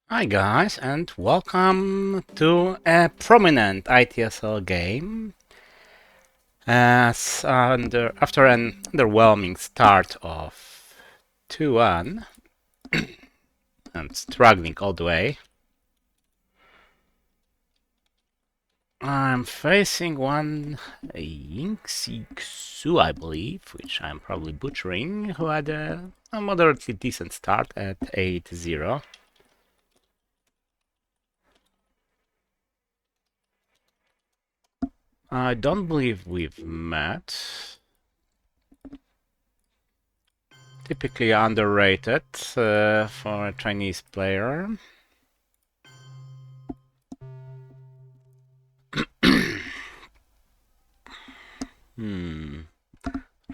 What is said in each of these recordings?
Hi guys, and welcome to a prominent ITSL game. After an underwhelming start of 2-1, and struggling all the way, I'm facing one Yingxi, I believe, which I'm probably butchering, who had a moderately decent start at 8-0. I don't believe we've met. Typically underrated for a Chinese player.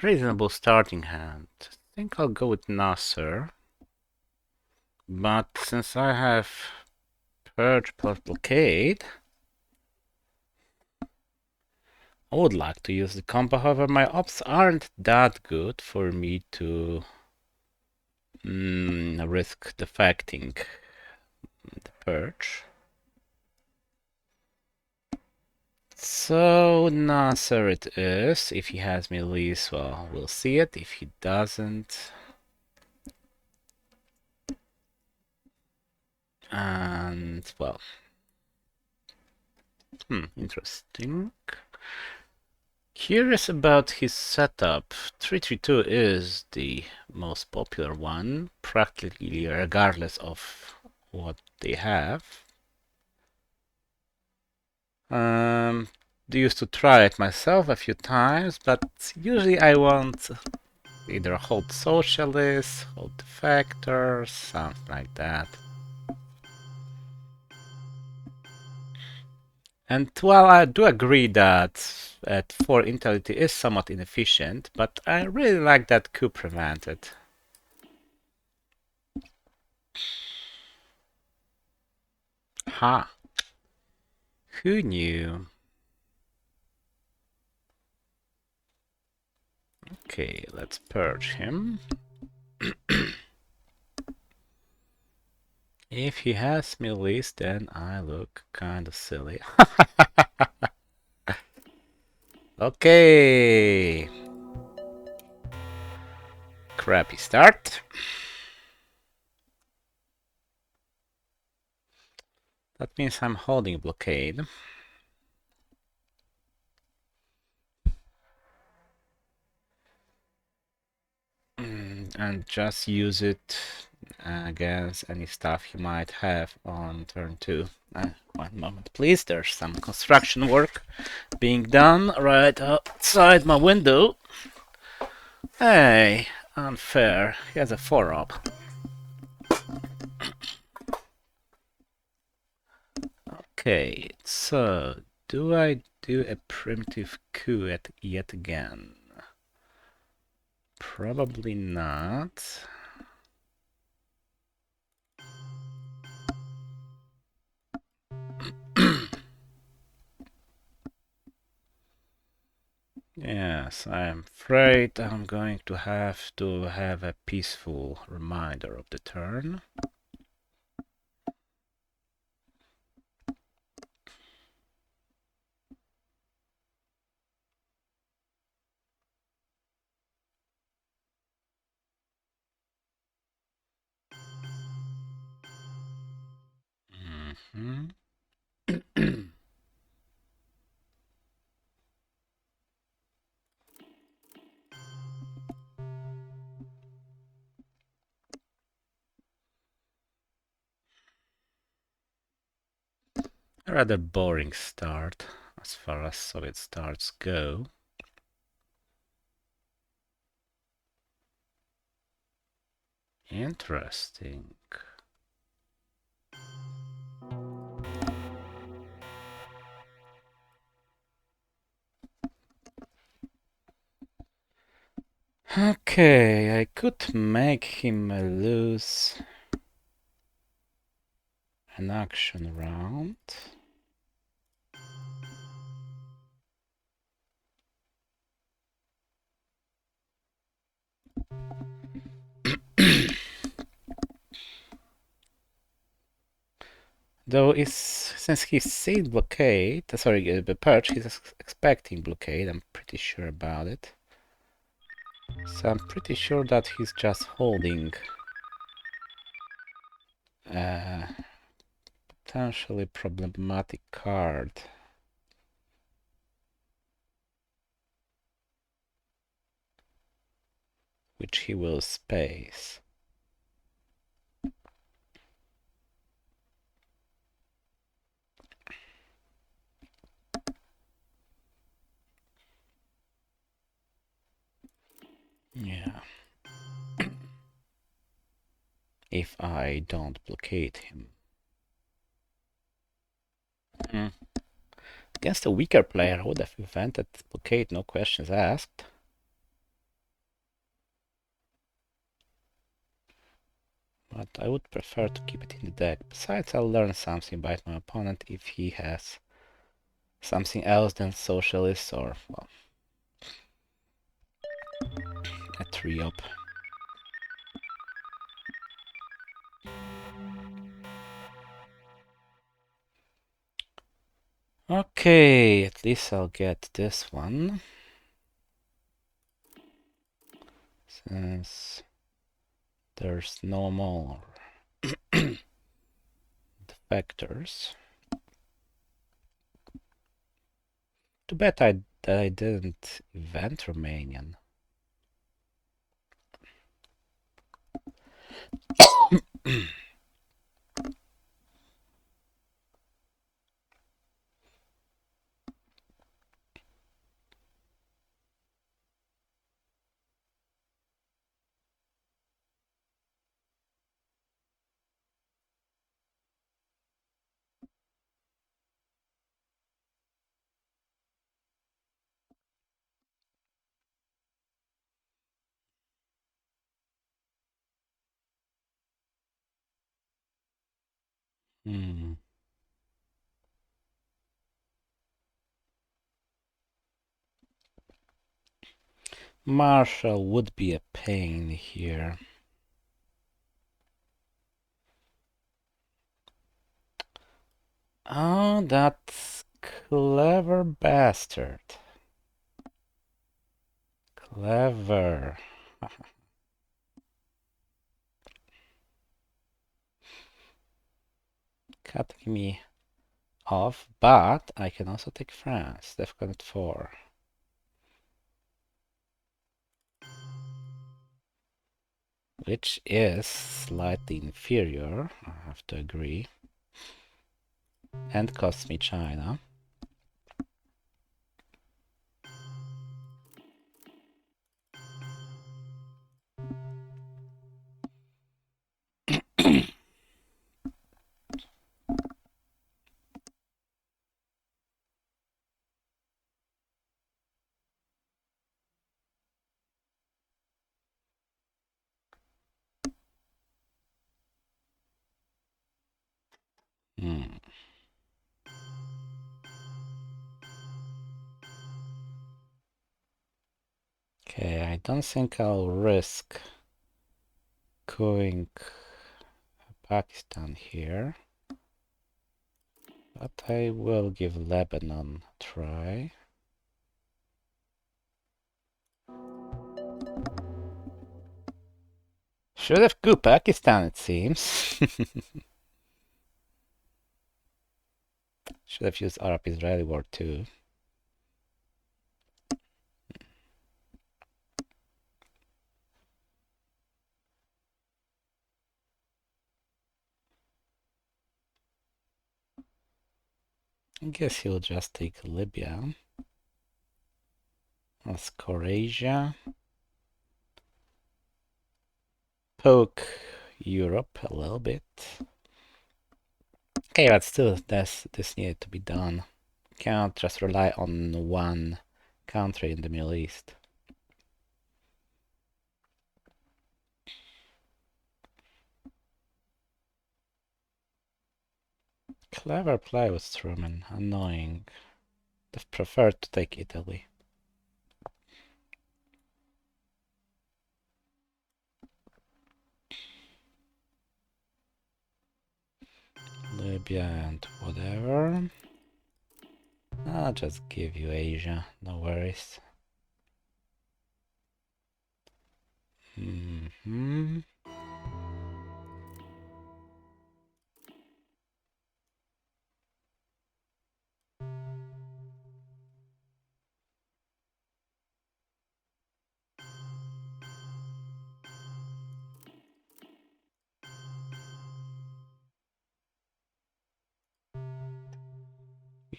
Reasonable starting hand. I think I'll go with Nasser. But since I have Purge plus Blockade, I would like to use the combo. However, my ops aren't that good for me to risk defecting the Purge. So Nasser it is. If he has me release, well, we'll see it. If he doesn't, and well, interesting. Curious about his setup. 332 is the most popular one, practically regardless of what they have. Used to try it myself a few times, but usually I want either hold socialists, hold defectors, something like that. And while I do agree that at 4 Intelligence is somewhat inefficient, but I really like that coup prevented. Ha! Who knew? Okay, let's purge him. If he has me list, then I look kind of silly. Okay. Crappy start. That means I'm holding blockade. And just use it against any stuff he might have on turn 2. One moment, please. There's some construction work being done right outside my window. Hey, unfair. He has a 4-up. Okay, so do I do a primitive coup yet again? Probably not. Yes, I'm afraid I'm going to have a peaceful reminder of the turn. A rather boring start as far as solid starts go. Interesting. Okay, I could make him lose an action round. Though since he's seen blockade, sorry, the perch, he's expecting blockade. I'm pretty sure about it. So I'm pretty sure that he's just holding a potentially problematic card. Which he will space. Yeah. If I don't blockade him. Against a weaker player, I would have invented blockade, no questions asked. But I would prefer to keep it in the deck. Besides, I'll learn something about my opponent if he has something else than socialist or, well, a 3-up. Okay, at least I'll get this one. Since there's no more defectors. Too bad that I didn't invent Romanian. Marshall would be a pain here. Oh, that clever bastard. Clever. Cutting me off, but I can also take France. They've got it 4. Which is slightly inferior, I have to agree. And costs me China. Okay, I don't think I'll risk going Pakistan here. But I will give Lebanon a try. Should have coup Pakistan, it seems. Should have used Arab-Israeli War too. I guess he'll just take Libya. Let's Asia. Poke Europe a little bit. Okay, but still, this needed to be done. Can't just rely on one country in the Middle East. Clever play with Truman. Annoying. They've preferred to take Italy. Serbia and whatever. I'll just give you Asia, no worries.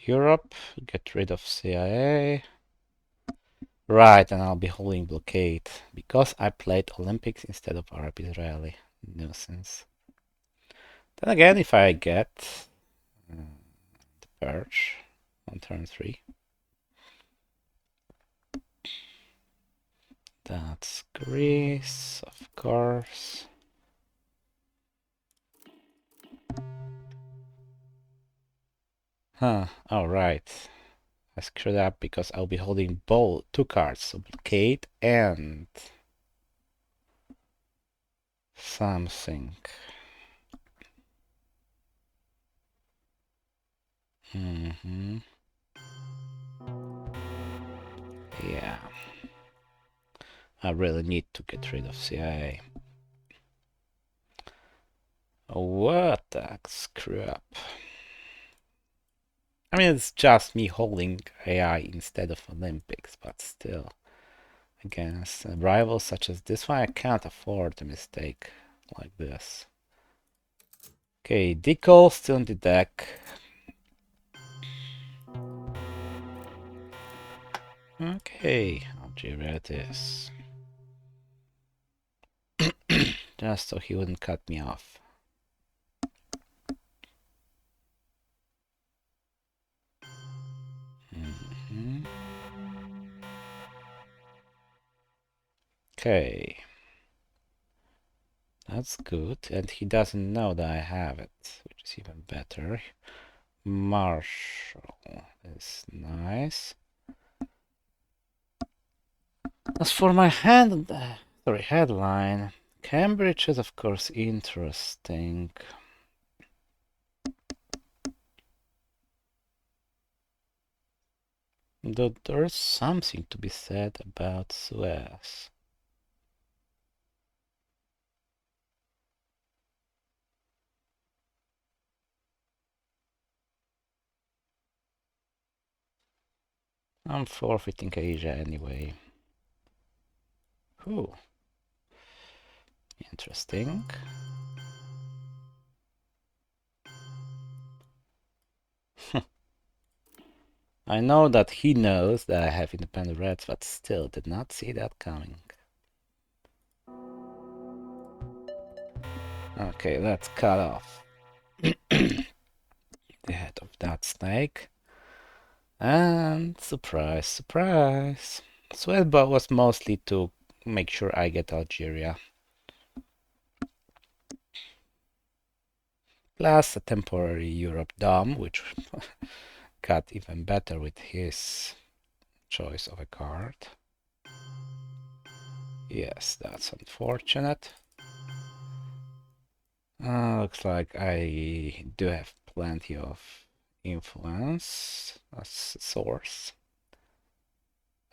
Europe, get rid of CIA. Right, and I'll be holding blockade because I played Olympics instead of Arab Israeli. Nuisance. Then again, if I get the purge on turn 3, that's Greece, of course. Huh, alright. I screwed up because I'll be holding both 2 cards, so blockade and something. Yeah. I really need to get rid of CIA. What a screw up. I mean, it's just me holding AI instead of Olympics, but still. Against rivals such as this one, I can't afford a mistake like this. Okay, Decal still in the deck. Okay, Algeria it is. Just so he wouldn't cut me off. Okay. That's good, and he doesn't know that I have it, which is even better. Marshall is nice. As for my headline, Cambridge is of course interesting. Though there's something to be said about Suez. I'm forfeiting Asia anyway. Ooh. Interesting. I know that he knows that I have independent reds, but still did not see that coming. Okay, let's cut off the head of that snake. And surprise, surprise. Swedba was mostly to make sure I get Algeria. Plus a temporary Europe Dom, which got even better with his choice of a card. Yes, that's unfortunate. Looks like I do have plenty of influence as a source.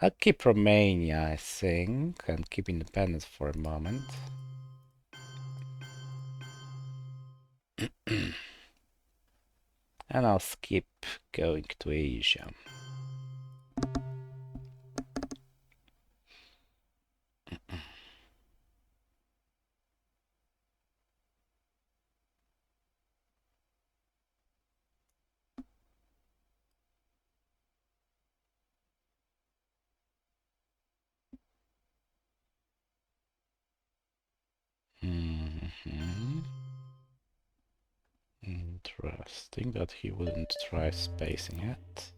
I'll keep Romania, I think, and keep independence for a moment. And I'll skip going to Asia. Interesting that he wouldn't try spacing it.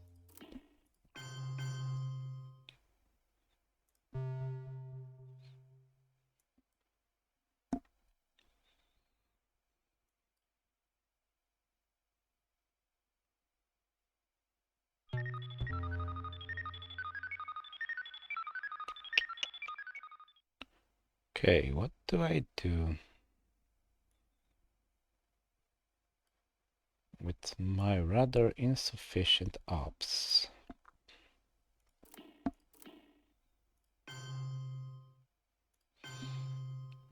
Okay, what do I do? with my rather insufficient ops.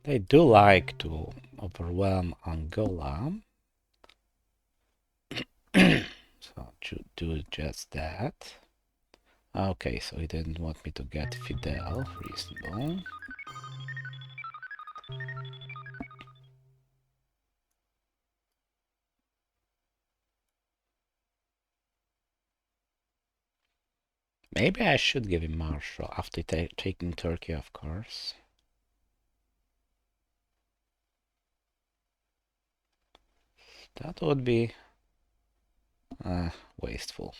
They do like to overwhelm Angola. So to do just that. Okay, so he didn't want me to get Fidel. Reasonable. Maybe I should give him Marshall after taking Turkey, of course. That would be wasteful.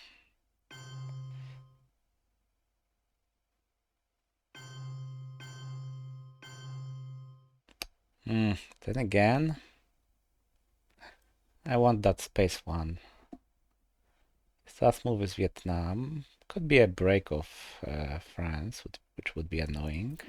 Then again, I want that space one. South move is Vietnam. Could be a break of France, which would be annoying.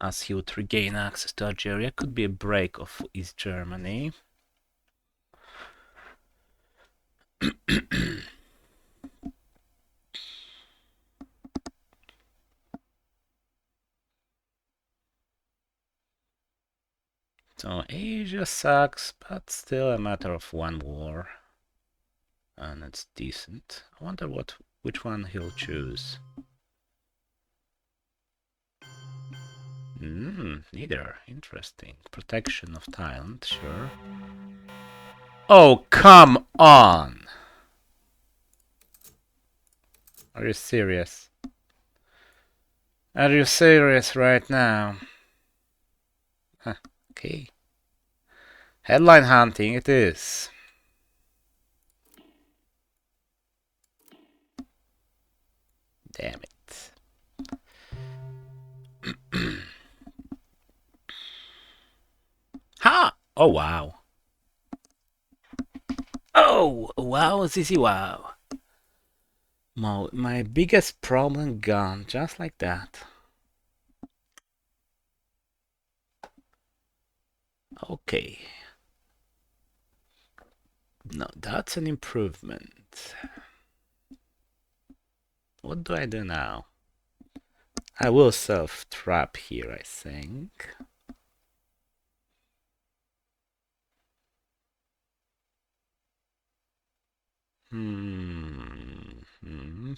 As he would regain access to Algeria. Could be a break of East Germany. So Asia sucks, but still a matter of one war. And it's decent. I wonder which one he'll choose. Neither. Interesting. Protection of Thailand, sure. Oh, come on! Are you serious? Are you serious right now? Huh, okay. Headline hunting it is. Damn it. Ha! Oh, wow. Oh, wow, Zizi, wow. My biggest problem gone, just like that. Okay. No, that's an improvement. What do I do now? I will self-trap here, I think.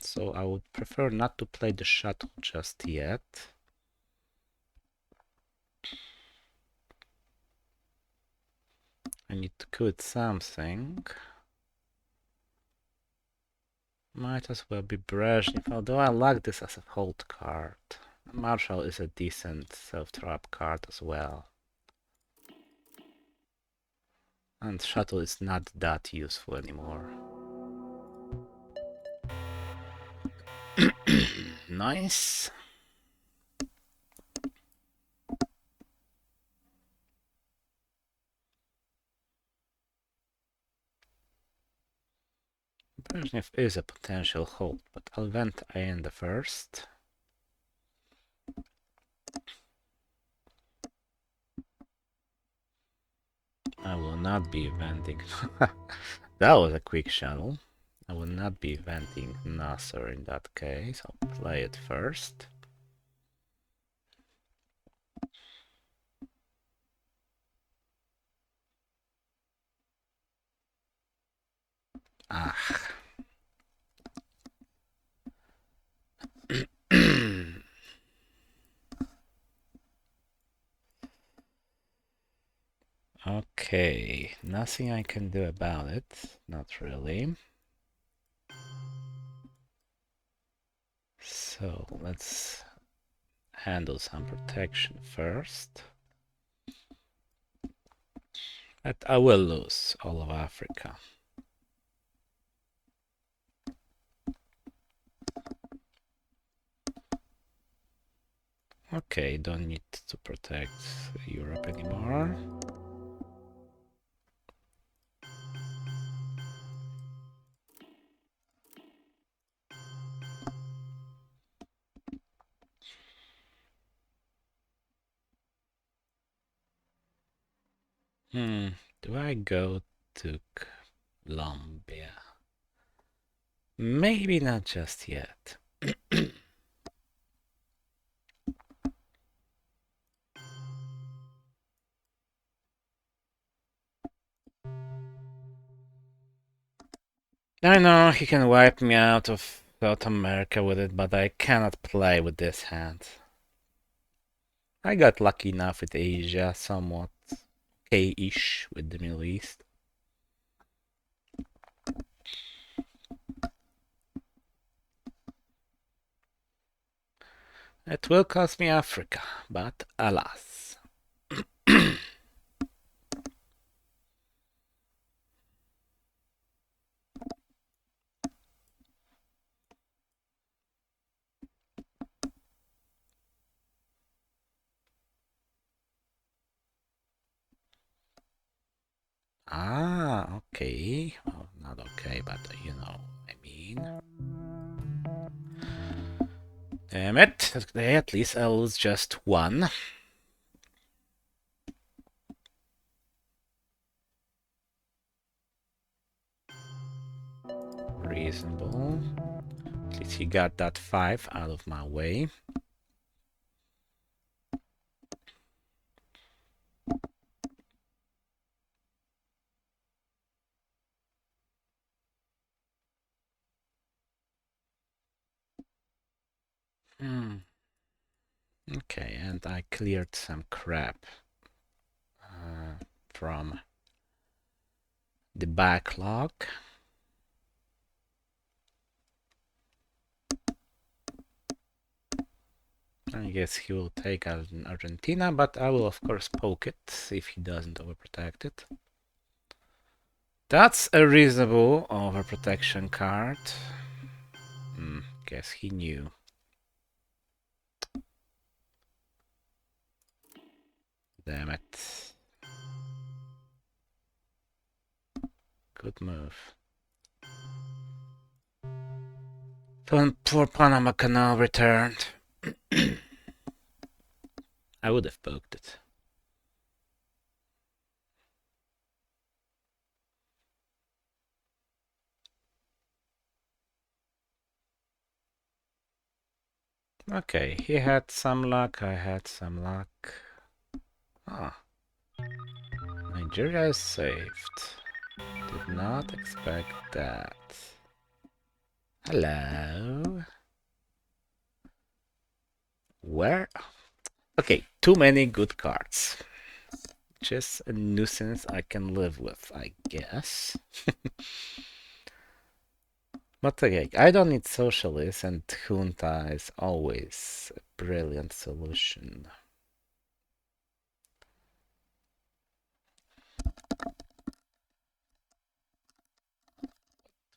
So I would prefer not to play the shuttle just yet. I need to quit something. Might as well be Brezhnev, although I like this as a hold card. Marshall is a decent self-trap card as well. And shuttle is not that useful anymore. Nice. Brezhnev is a potential hold, but I'll vent Allende first. I will not be venting. That was a quick shuttle. I will not be venting Nasser in that case. I'll play it first. Ah. Okay, nothing I can do about it. Not really. So let's handle some protection first. But I will lose all of Africa. Okay, don't need to protect Europe anymore. Do I go to Colombia? Maybe not just yet. I know he can wipe me out of South America with it, but I cannot play with this hand. I got lucky enough with Asia, somewhat okay-ish with the Middle East. It will cost me Africa, but alas. Ah, okay. Well, not okay, but you know what I mean. Damn it. At least I lose just one. Reasonable. At least he got that 5 out of my way. Okay, and I cleared some crap from the backlog. I guess he will take Argentina, but I will of course poke it if he doesn't overprotect it. That's a reasonable overprotection card. Guess he knew. Damn it. Good move. Poor Panama Canal returned. I would have poked it. Okay, he had some luck, I had some luck. Ah. Nigeria is saved. Did not expect that. Hello? Where? Okay, too many good cards. Just a nuisance I can live with, I guess. But okay, I don't need socialists, and junta is always a brilliant solution.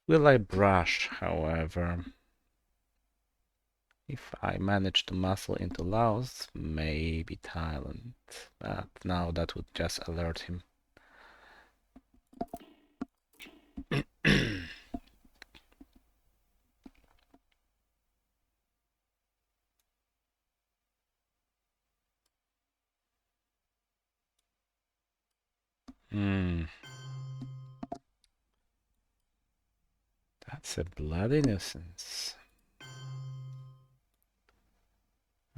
Will I brush, however? If I manage to muscle into Laos, maybe Thailand. But now that would just alert him. That's a bloody nuisance.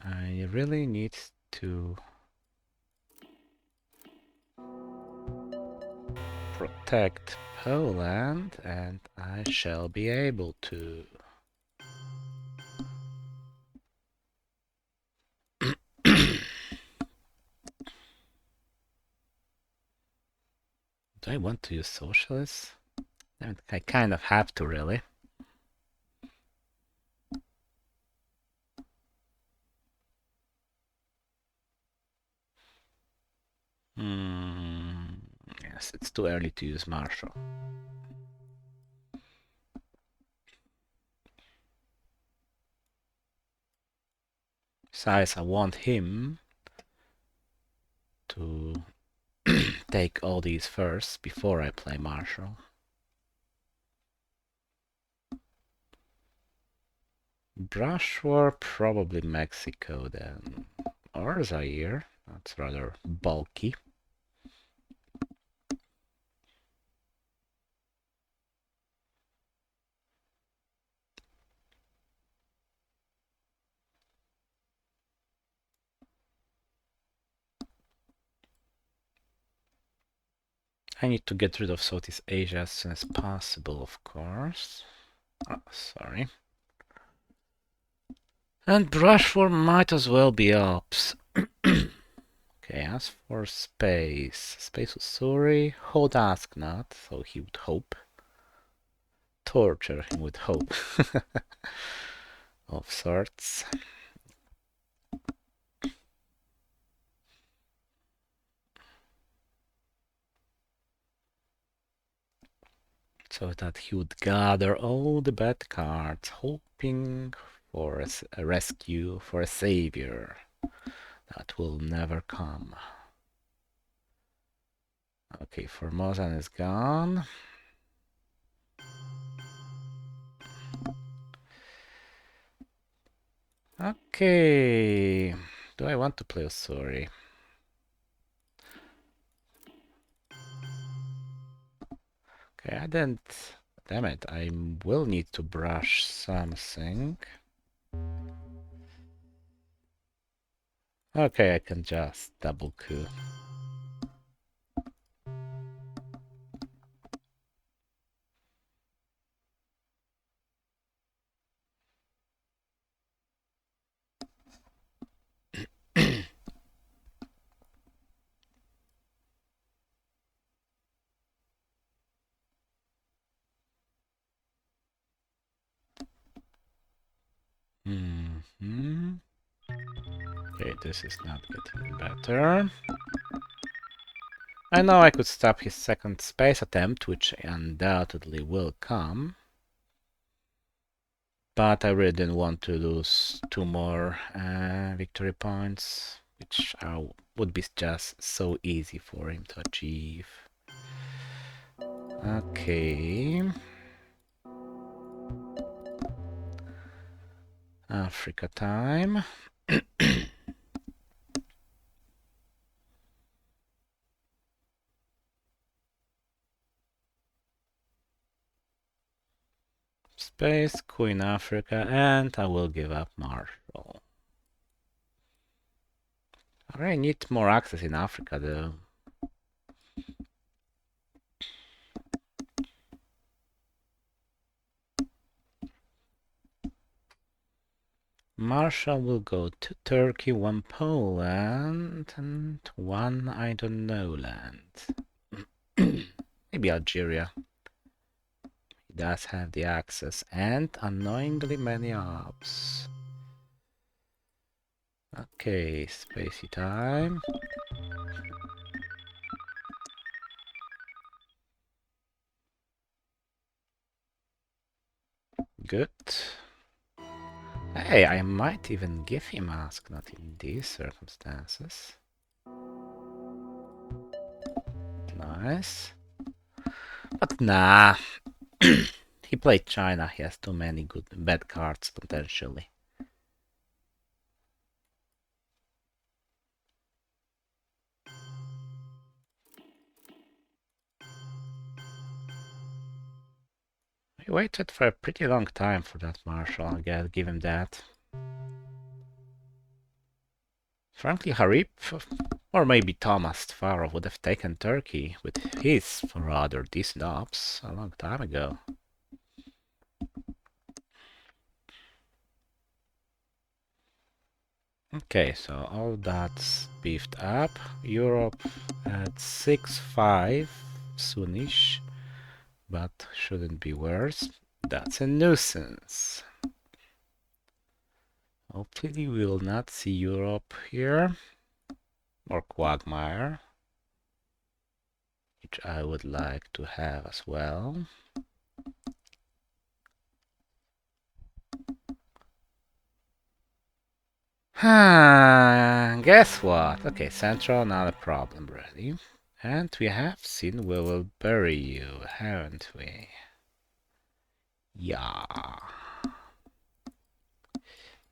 I really need to protect Poland, and I shall be able to. Do I want to use socialists? I kind of have to, really. Yes, it's too early to use Marshall. Besides, I want him to take all these first before I play Marshall. Brush War, probably Mexico then. Or Zaire. That's rather bulky. I need to get rid of Southeast Asia as soon as possible, of course. Oh, sorry. And Brushford might as well be Alps. Okay, as for space. Space Usuri, hold ask not, so he would hope. Torture him with hope. Of sorts. So that he would gather all the bad cards, hoping for a rescue, for a savior that will never come. Okay, Formosan is gone. Okay, do I want to play Usuri? Okay, I didn't. Damn it, I will need to brush something. Okay, I can just double coup. Okay, this is not getting better. I know I could stop his second space attempt, which undoubtedly will come. But I really didn't want to lose 2 more victory points, which would be just so easy for him to achieve. Okay. Africa time. Space, Queen Africa, and I will give up Marshall. I really need more access in Africa though. Marshall will go to Turkey, 1 Poland, and 1 I don't know land. Maybe Algeria. He does have the access, and annoyingly many ops. Okay, spacey time. Good. Hey, I might even give him Ask Not in these circumstances. Nice. But nah. He played China. He has too many bad cards potentially. He waited for a pretty long time for that Marshall. I gotta give him that. Frankly, Harip, or maybe Thomas Tfarov would have taken Turkey with his rather decent ops a long time ago. Okay, so all that's beefed up. Europe at 6-5 soonish, but shouldn't be worse. That's a nuisance. Hopefully we will not see Europe here, or Quagmire, which I would like to have as well. Guess what? Okay, Central, not a problem, really. And we have seen We Will Bury You, haven't we? Yeah.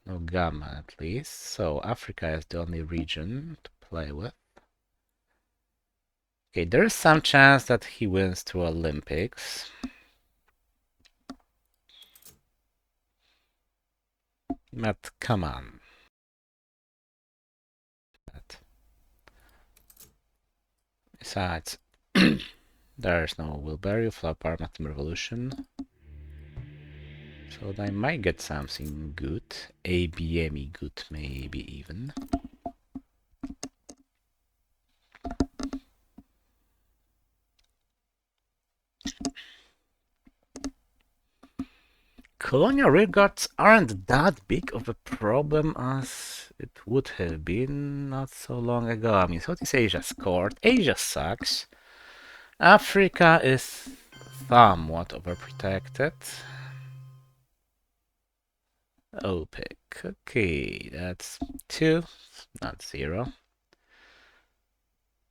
No gamma, at least. So Africa is the only region to play with. Okay, there is some chance that he wins through Olympics. But come on. Besides, There's no Wilbury, Flower Power, Magnum Revolution. So I might get something good. ABME good, maybe even. Colonial rearguards aren't that big of a problem as it would have been not so long ago. I mean, Southeast Asia scored. Asia sucks. Africa is somewhat overprotected. OPEC. Okay, that's 2, not 0.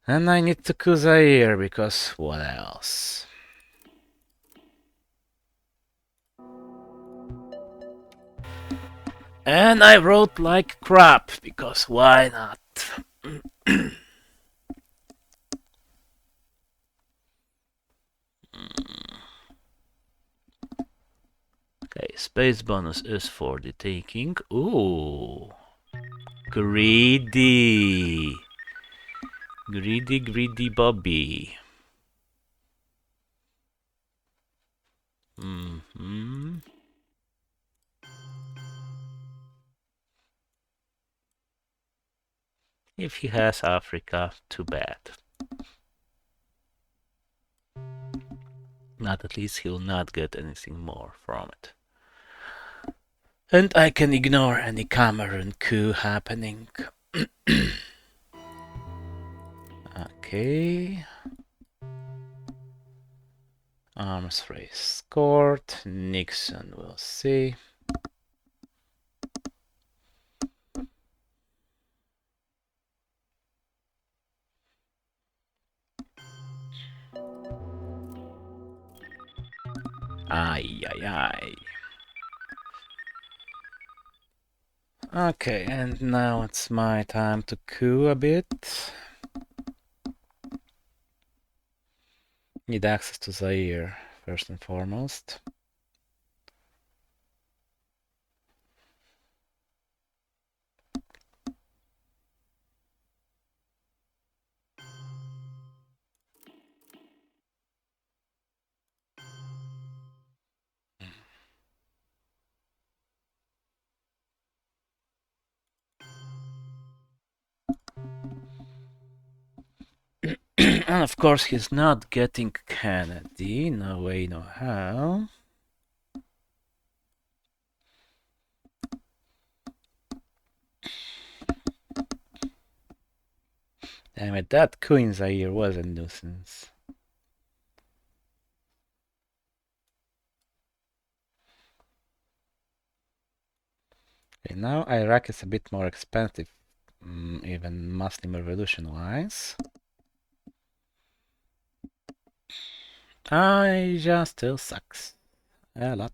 And I need to Zaire because what else? And I wrote like crap because why not? Okay, space bonus is for the taking. Ooh. Greedy. Greedy Bobby. If he has Africa, too bad. Not at least he'll not get anything more from it. And I can ignore any Cameroon coup happening. Okay. Arms race scored. Nixon, we'll see. Ay. Okay, and now it's my time to coup a bit. Need access to Zaire, first and foremost. And of course he's not getting Kennedy, no way, no how. Damn it, that coup in Zaire was a nuisance. Okay, now Iraq is a bit more expensive, even Muslim revolution-wise. Asia still sucks. A lot.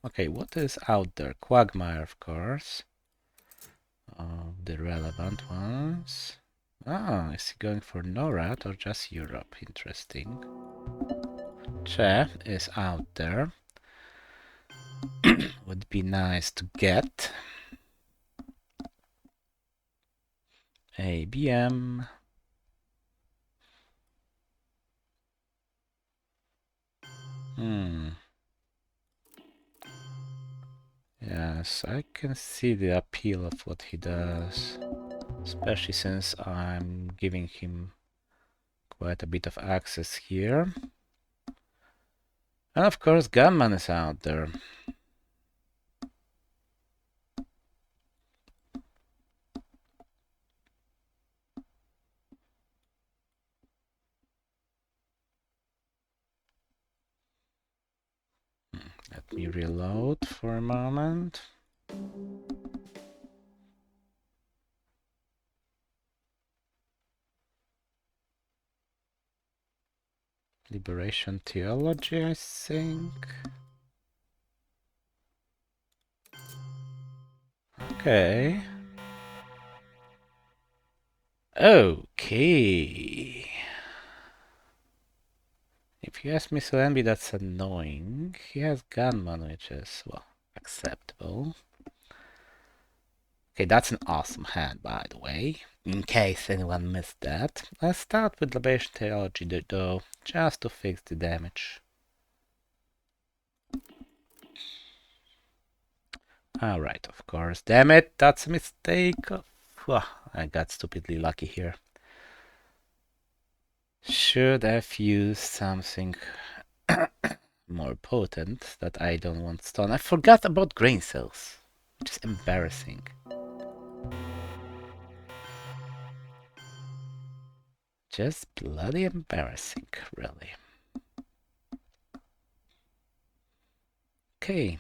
Okay, what is out there? Quagmire, of course. The relevant ones. Ah, is he going for NORAD or just Europe? Interesting. Che is out there. Would be nice to get. ABM. Yes, I can see the appeal of what he does. Especially since I'm giving him quite a bit of access here. And of course, Gunman is out there. Let me reload for a moment. Liberation Theology, I think. Okay. Okay. If you ask me, Solembi, that's annoying. He has Gunman, which is, well, acceptable. Okay, that's an awesome hand, by the way. In case anyone missed that, let's start with libation theology though, just to fix the damage. Alright, of course. Damn it, that's a mistake. I got stupidly lucky here. Should have used something more potent that I don't want stun. I forgot about grain cells, which is embarrassing. Just bloody embarrassing, really. Okay.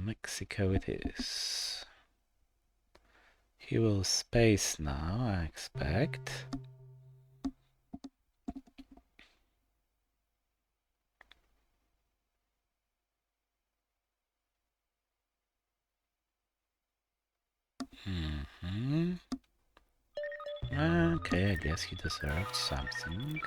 Mexico it is. He will space now, I expect. Okay, I guess he deserved something.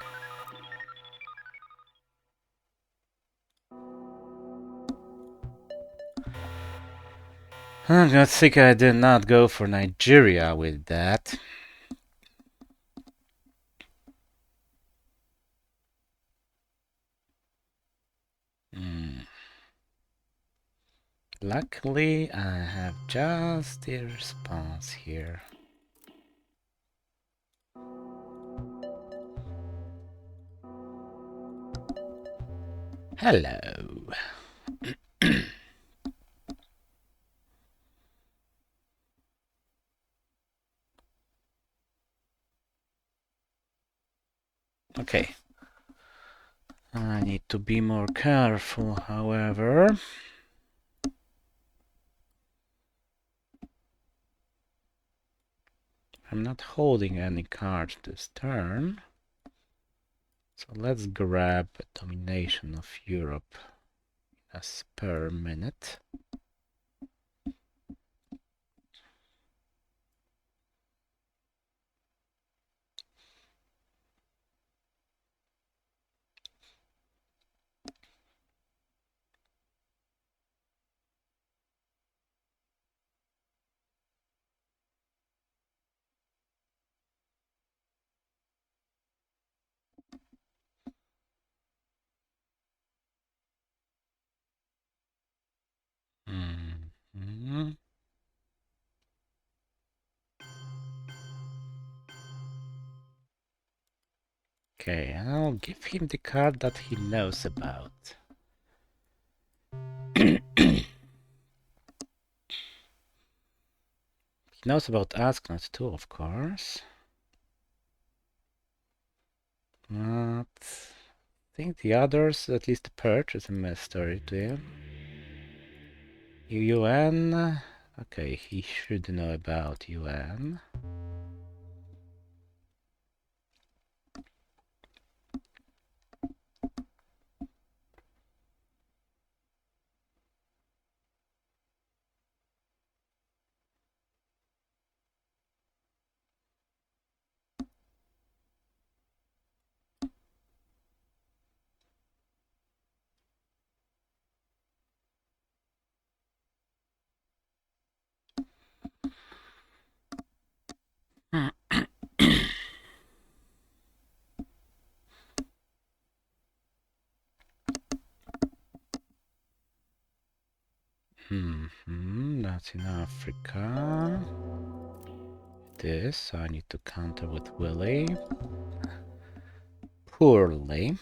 I'm not sick I did not go for Nigeria with that. Luckily, I have just the response here. Hello. Okay. I need to be more careful, however. I'm not holding any cards this turn. So let's grab a domination of Europe in a spare minute. Okay, I'll give him the card that he knows about. He knows about Asknot too, of course. But I think the others, at least the Perch, is a mystery to him. UN. Okay, he should know about UN. That's in Africa. It is, so I need to counter with Willy. Poorly.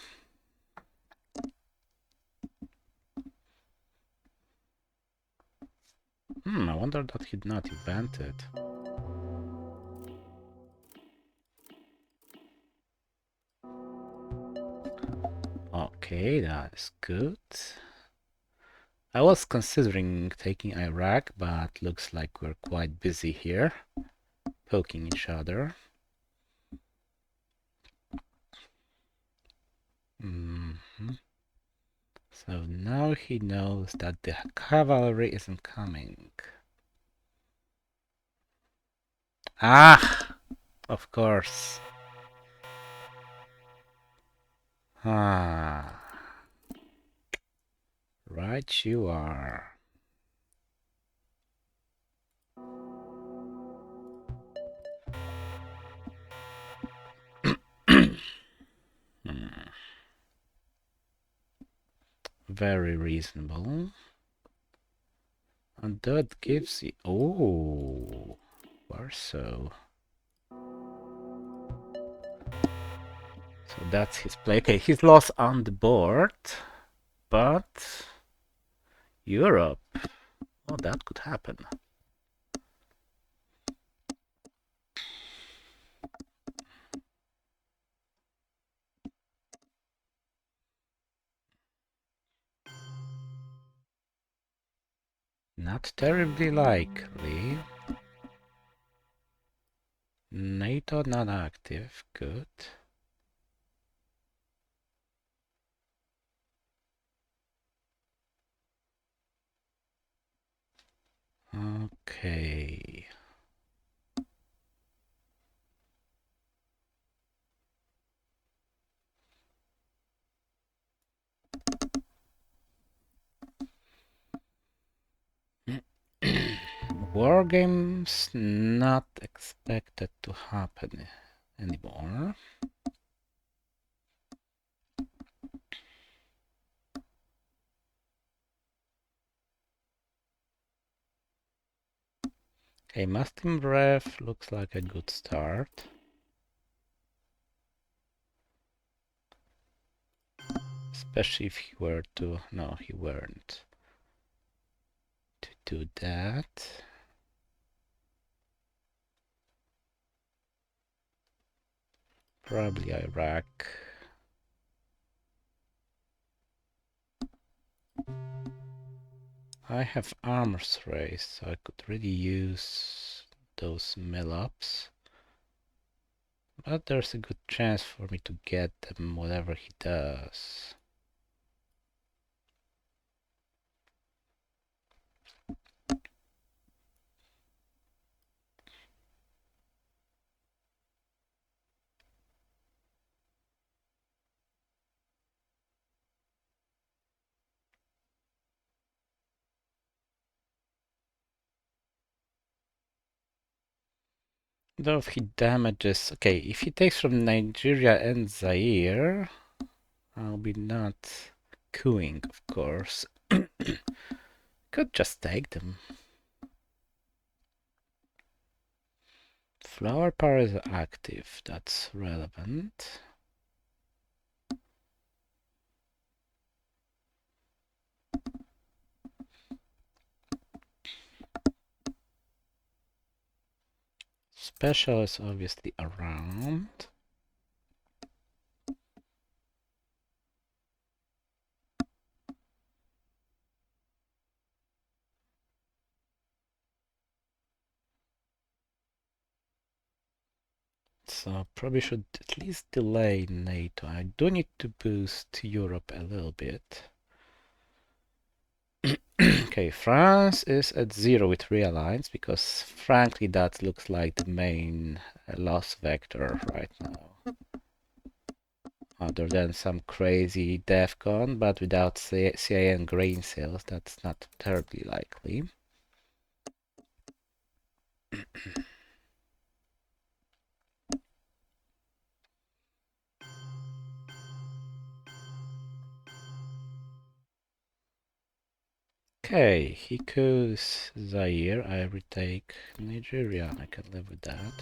I wonder that he'd not event it. Okay, that is good. I was considering taking Iraq, but looks like we're quite busy here, poking each other. So now he knows that the cavalry isn't coming. Ah! Of course. Ah. Right you are. Very reasonable. And that gives you... Oh, Warsaw. So that's his play. Okay, he's lost on the board, but Europe. Oh, that could happen. Not terribly likely. NATO not active. Good. Okay. War games not expected to happen anymore. Okay, Muslim Ref looks like a good start. Especially if he were to... No, he weren't. To do that. Probably Iraq. I have armors raised, so I could really use those mill-ups. But there's a good chance for me to get them whatever he does. Though if he damages... Okay, if he takes from Nigeria and Zaire, I'll be not cooing, of course. Could just take them. Flower power is active, that's relevant. Special is obviously around. So probably should at least delay NATO. I do need to boost Europe a little bit. Okay, France is at 0 with realigns because frankly that looks like the main loss vector right now. Other than some crazy DEFCON, but without CIA and grain sales, that's not terribly likely. Okay, he goes Zaire, I retake Nigeria, I can live with that.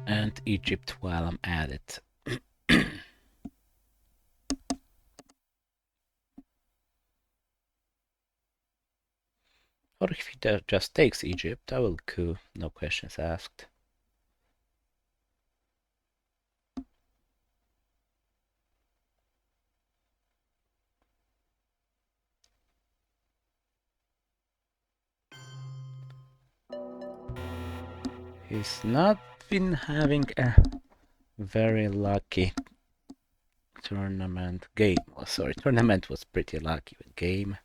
And Egypt while I'm at it. Or if he just takes Egypt, I will coup, no questions asked. He's not been having a very lucky tournament game. Oh, sorry, tournament was pretty lucky, but game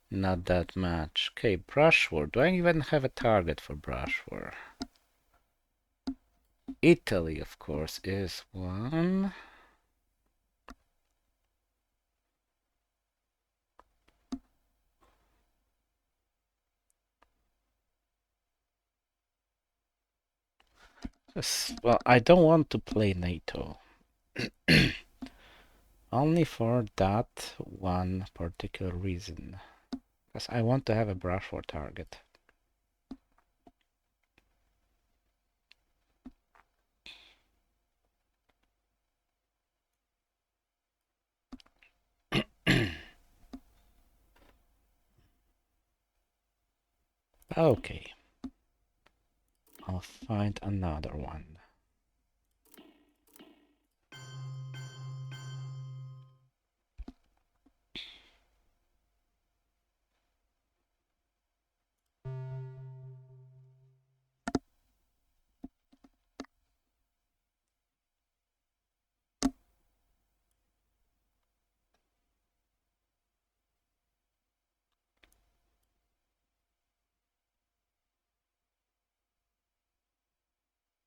not that much. Okay, brush war. Do I even have a target for brush war? Italy, of course, is one. Yes, well, I don't want to play NATO. Only for that one particular reason. Because I want to have a brush for target. Okay. I'll find another one.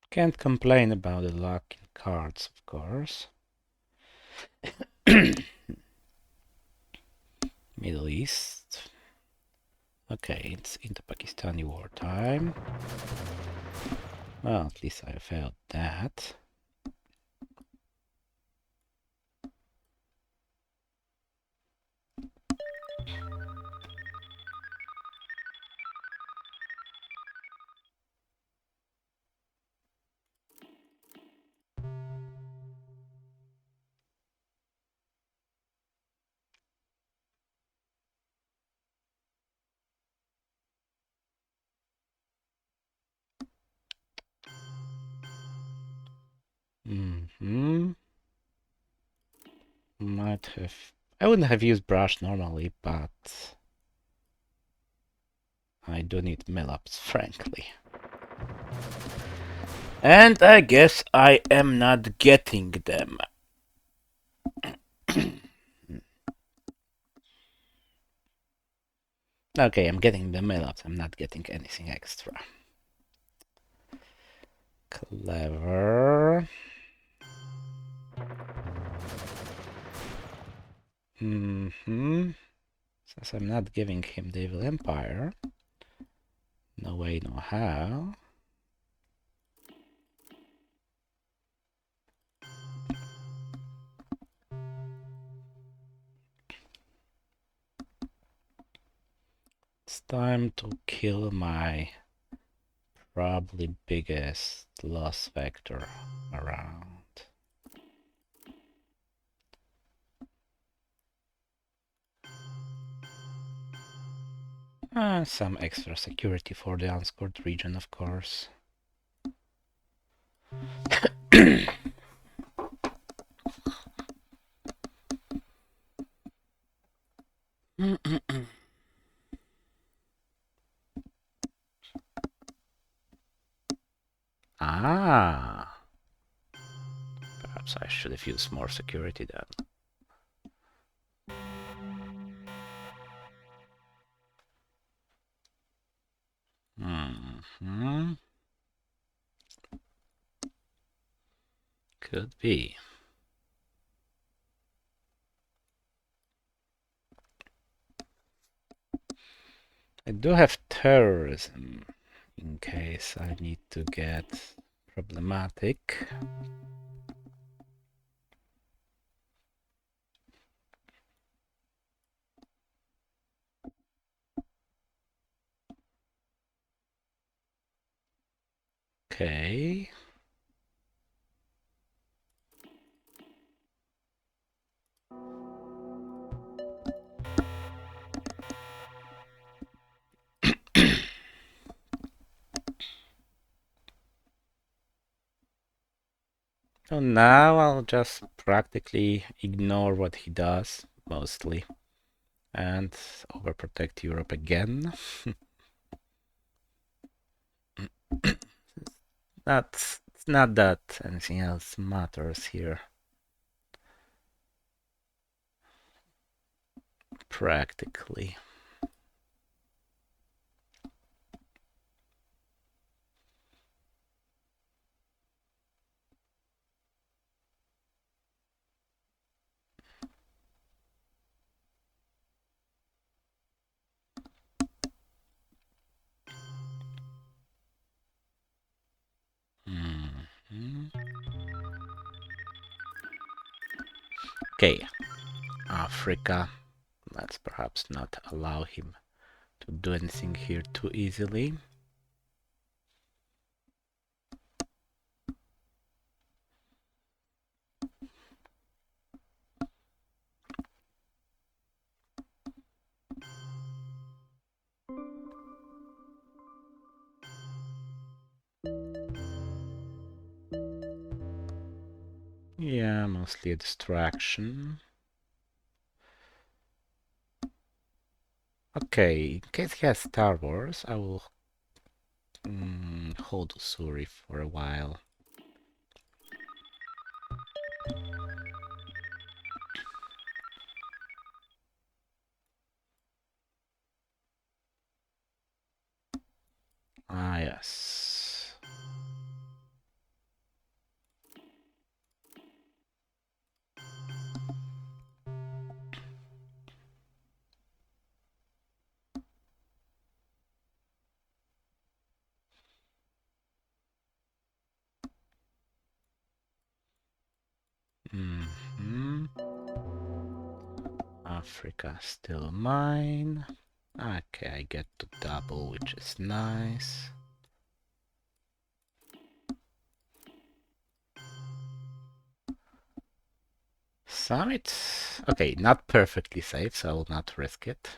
Can't complain about the luck in cards, of course. Middle East. Okay, it's into Pakistani wartime. Well, at least I failed that. Might have... I wouldn't have used brush normally, but... I do need mill-ups, frankly. And I guess I am not getting them. Okay, I'm getting the mill-ups. I'm not getting anything extra. Clever. Since I'm not giving him the Evil Empire, no way, no how. It's time to kill my probably biggest loss vector around. Some extra security for the unscored region, of course. Ah. Perhaps I should have used more security then. Could be. I do have terrorism in case I need to get problematic. Okay. So now I'll just practically ignore what he does, mostly, and overprotect Europe again. It's not that anything else matters here. Practically. Okay, Africa. Let's perhaps not allow him to do anything here too easily. Yeah, mostly a distraction. Okay, in case he has Star Wars, I will hold Usuri for a while. Ah, yes. Africa still mine. Okay, I get to double, which is nice. Summit. Okay, not perfectly safe, so I will not risk it.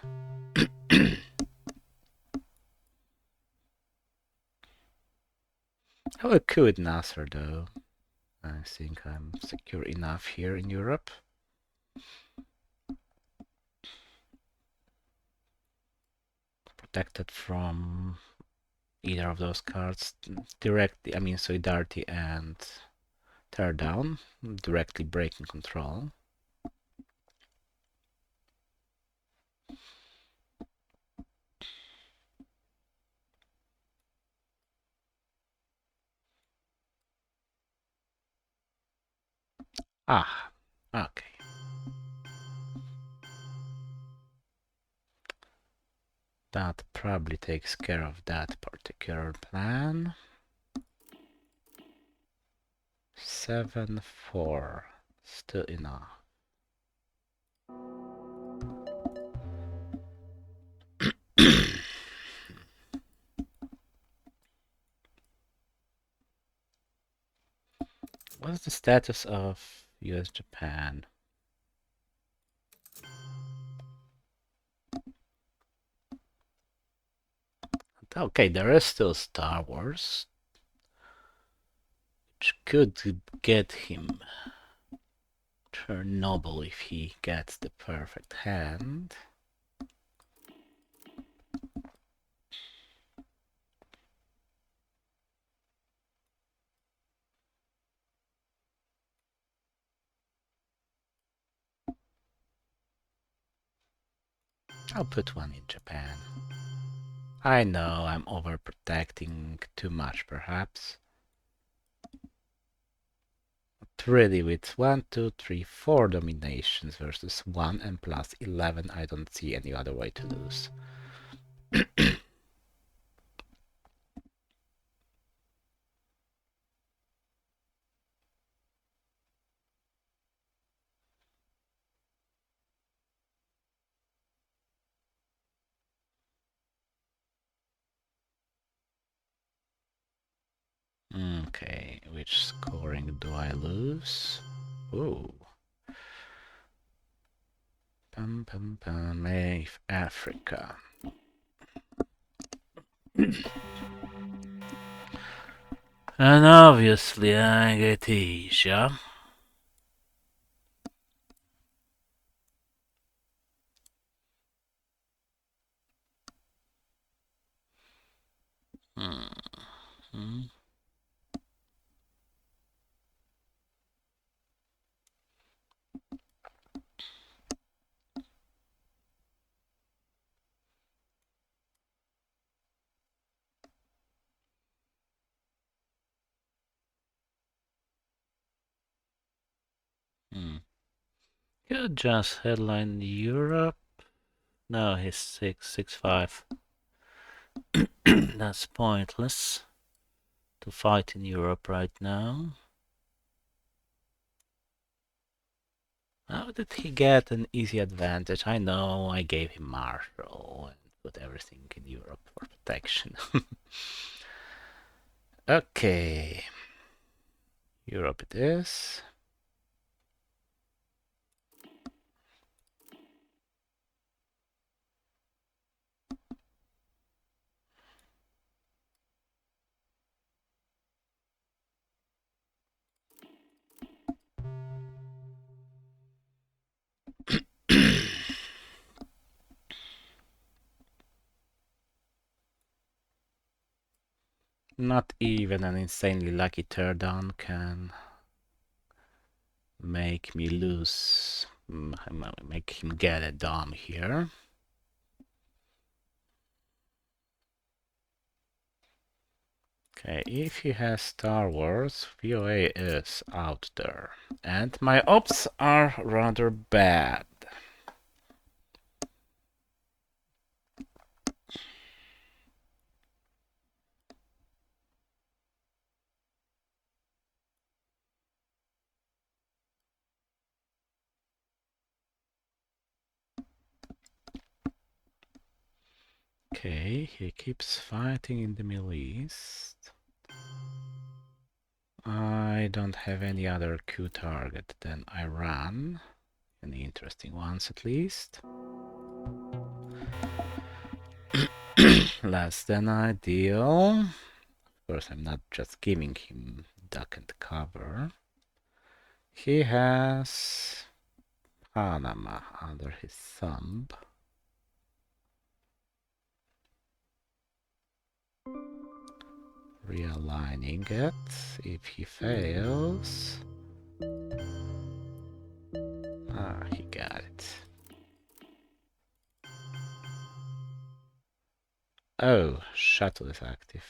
I will queue with Nasser though. I think I'm secure enough here in Europe. Protected from either of those cards directly. I mean, Solidarity and Tear Down, directly breaking control. Ah, okay. That probably takes care of that particular plan. 7-4, still enough. What's the status of US Japan? Okay, there is still Star Wars, which could get him Chernobyl if he gets the perfect hand. I'll put one in Japan. I know I'm overprotecting too much, perhaps. But really, with 1, 2, 3, 4 dominations versus 1 and plus 11, I don't see any other way to lose. Okay, which scoring do I lose? Ooh. Pum pum pum, Africa. And obviously I get Asia. Hmm. Could just headline Europe. No, he's 6, 6, 5. That's pointless. to fight in Europe right now. How did he get an easy advantage? I know I gave him Marshall and put everything in Europe for protection. Okay. Europe it is. Not even an insanely lucky third down can make me lose, make him get a dom here. Okay, if he has Star Wars, VOA is out there. And my ops are rather bad. Okay, he keeps fighting in the Middle East. I don't have any other Q target than Iran. Any interesting ones at least. Less than ideal. Of course, I'm not just giving him duck and cover. He has Panama under his thumb. Realigning it. If he fails... Ah, he got it. Oh, shuttle is active.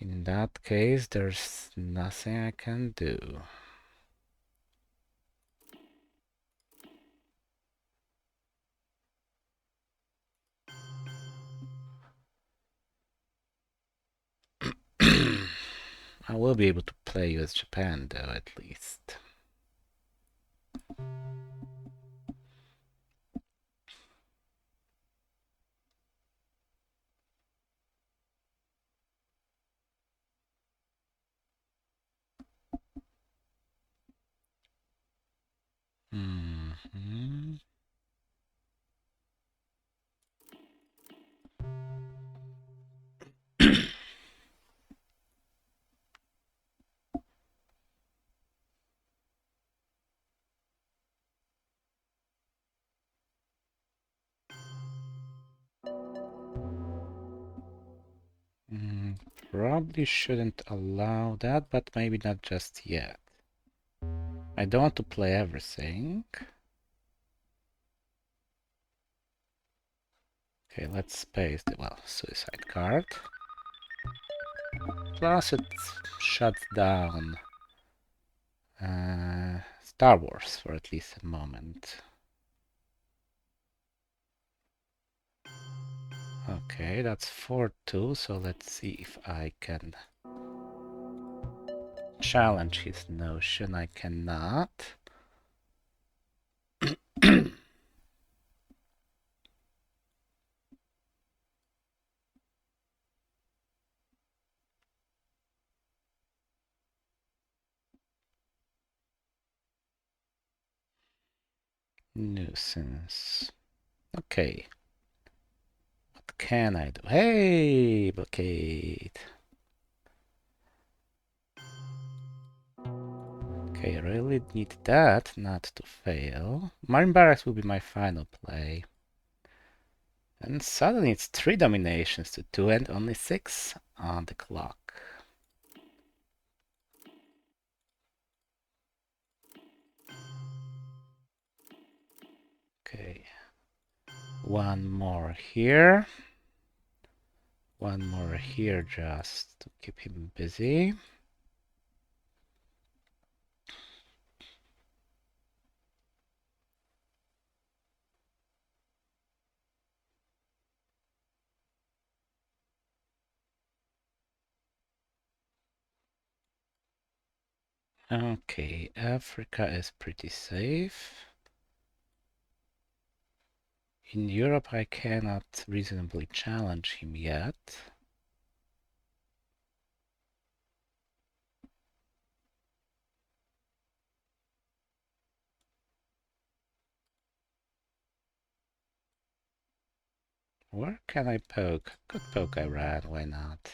In that case, there's nothing I can do. I will be able to play US Japan though, at least. Mm-hmm. Probably shouldn't allow that, but maybe not just yet. I don't want to play everything. Okay, let's space the, well, suicide card. Plus it shuts down Star Wars for at least a moment. Okay, that's 4-2, so let's see if I can challenge his notion. I cannot. Nuisance. Okay. What can I do? Hey, blockade. Okay, I really need that not to fail. Marine Barracks will be my final play. And suddenly it's 3 dominations to 2 and only 6 on the clock. Okay. One more here. One more here just to keep him busy. Okay, Africa is pretty safe. In Europe, I cannot reasonably challenge him yet. Where can I poke? Could poke Iran, why not?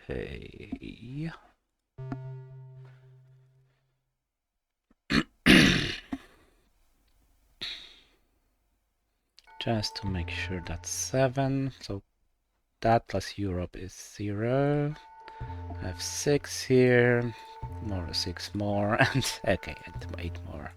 Okay. Just to make sure that's 7. So that plus Europe is 0. I have 6 here. More 6 more. And okay, and 8 more.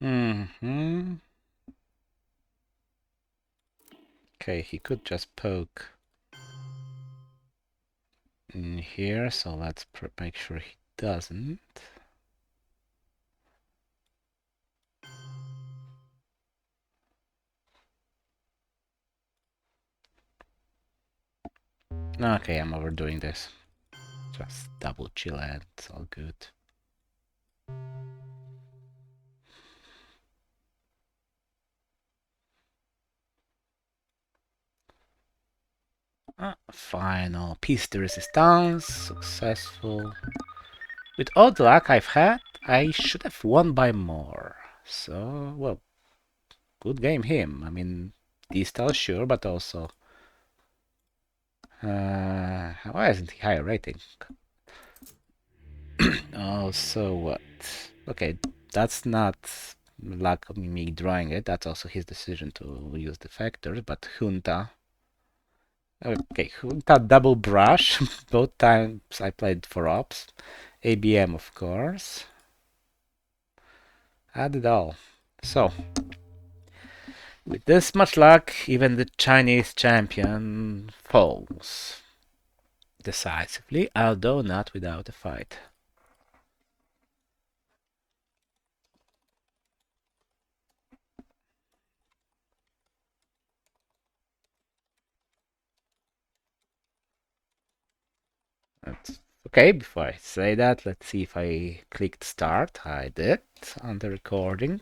Mm-hmm. Okay, he could just poke in here, so let's make sure he doesn't. Okay, I'm overdoing this. Just double chill and it's all good. Final piece de resistance, successful. With all the luck I've had, I should have won by more. So, well, good game him. I mean, Distal, sure, but also... why isn't he higher rating? Also, what? Okay, that's not luck of me drawing it. That's also his decision to use the factors, but Junta... Okay, Junta double brush. Both times I played for ops. ABM, of course. Had it all. So, with this much luck, even the Chinese champion falls decisively, although not without a fight. Okay, before I say that, let's see if I clicked start. I did on the recording.